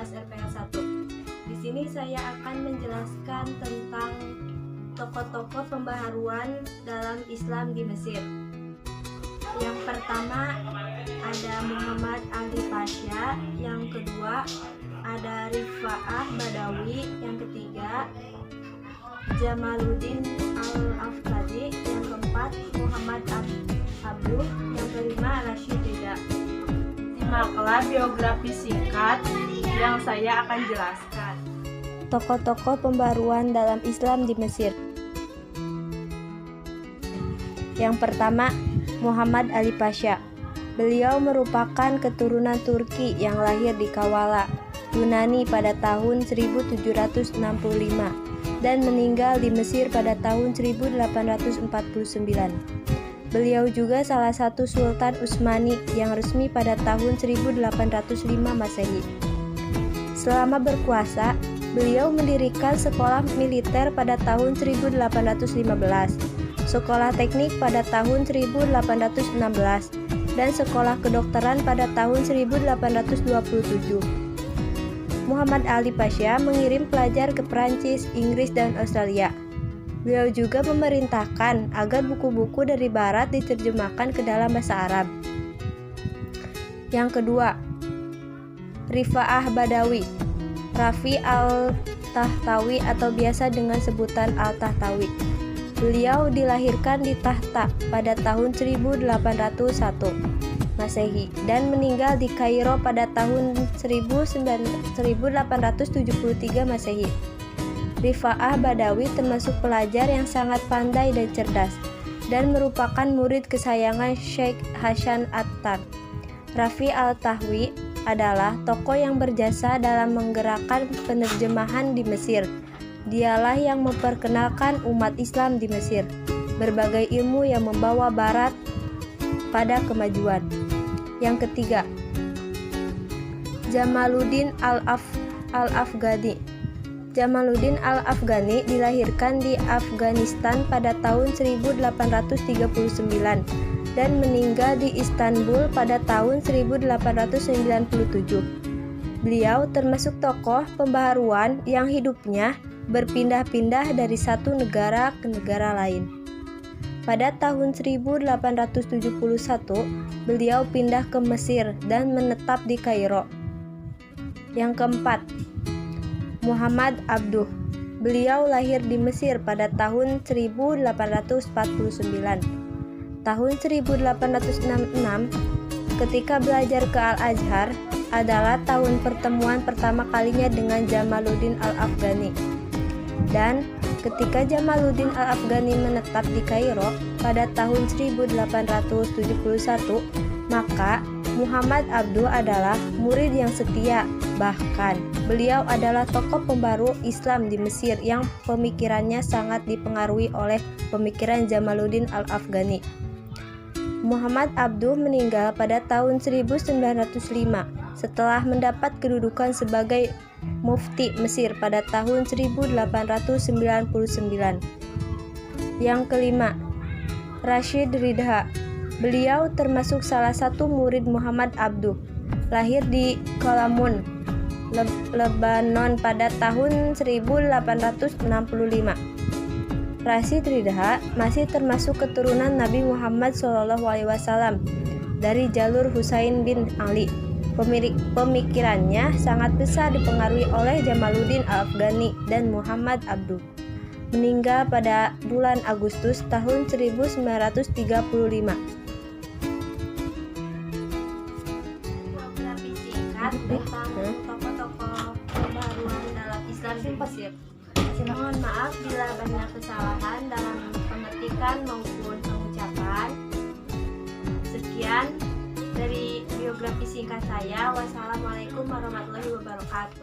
kelas RPH 1. Di sini saya akan menjelaskan tentang tokoh-tokoh pembaharuan dalam Islam di Mesir. Yang pertama ada Muhammad Ali Pasha, yang kedua ada Rifa'ah Badawi, yang ketiga Jamaluddin Al-Afghani, yang keempat Muhammad Abduh, yang kelima Rashid Ridha. Simaklah biografi singkat yang saya akan jelaskan. Tokoh-tokoh pembaruan dalam Islam di Mesir. Yang pertama, Muhammad Ali Pasha. Beliau merupakan keturunan Turki yang lahir di Kavala, Yunani pada tahun 1765 dan meninggal di Mesir pada tahun 1849. Beliau juga salah satu Sultan Utsmani yang resmi pada tahun 1805 Masehi. Selama berkuasa, beliau mendirikan sekolah militer pada tahun 1815, sekolah teknik pada tahun 1816, dan sekolah kedokteran pada tahun 1827. Muhammad Ali Pasha mengirim pelajar ke Prancis, Inggris, dan Australia. Beliau juga memerintahkan agar buku-buku dari Barat diterjemahkan ke dalam bahasa Arab. Yang kedua, Rifa'ah Badawi. Rafi Al-Tahtawi atau biasa dengan sebutan Al-Tahtawi. Beliau dilahirkan di Tahta pada tahun 1801 Masehi dan meninggal di Kairo pada tahun 1873 Masehi. Rifa'ah Badawi termasuk pelajar yang sangat pandai dan cerdas dan merupakan murid kesayangan Sheikh Hasan Attar. Rafi Al-Tahwi adalah tokoh yang berjasa dalam menggerakkan penerjemahan di Mesir. Dialah yang memperkenalkan umat Islam di Mesir, berbagai ilmu yang membawa Barat pada kemajuan. Yang ketiga, Jamaluddin Al-Afghani. Jamaluddin Al-Afghani dilahirkan di Afghanistan pada tahun 1839 dan meninggal di Istanbul pada tahun 1897. Beliau termasuk tokoh pembaharuan yang hidupnya berpindah-pindah dari satu negara ke negara lain. Pada tahun 1871, beliau pindah ke Mesir dan menetap di Kairo. Yang keempat, Muhammad Abduh. Beliau lahir di Mesir pada tahun 1849. Tahun 1866, ketika belajar ke Al-Azhar, adalah tahun pertemuan pertama kalinya dengan Jamaluddin Al-Afghani. Dan ketika Jamaluddin Al-Afghani menetap di Kairo pada tahun 1871, maka Muhammad Abduh adalah murid yang setia. Bahkan, beliau adalah tokoh pembaru Islam di Mesir yang pemikirannya sangat dipengaruhi oleh pemikiran Jamaluddin Al-Afghani. Muhammad Abduh meninggal pada tahun 1905 setelah mendapat kedudukan sebagai mufti Mesir pada tahun 1899. Yang kelima, Rashid Ridha. Beliau termasuk salah satu murid Muhammad Abduh. Lahir di Kolamun, Lebanon pada tahun 1865. Rashid Ridha masih termasuk keturunan Nabi Muhammad SAW dari jalur Husain bin Ali. Pemikirannya sangat besar dipengaruhi oleh Jamaluddin Al-Afghani dan Muhammad Abduh. Meninggal pada bulan Agustus tahun 1935. Biografi singkat tentang tokoh-tokoh pembaharuan dalam Islam di Mesir. Mohon maaf bila banyak kesalahan dalam pengetikan maupun pengucapan. Sekian dari biografi singkat saya. Wassalamualaikum warahmatullahi wabarakatuh.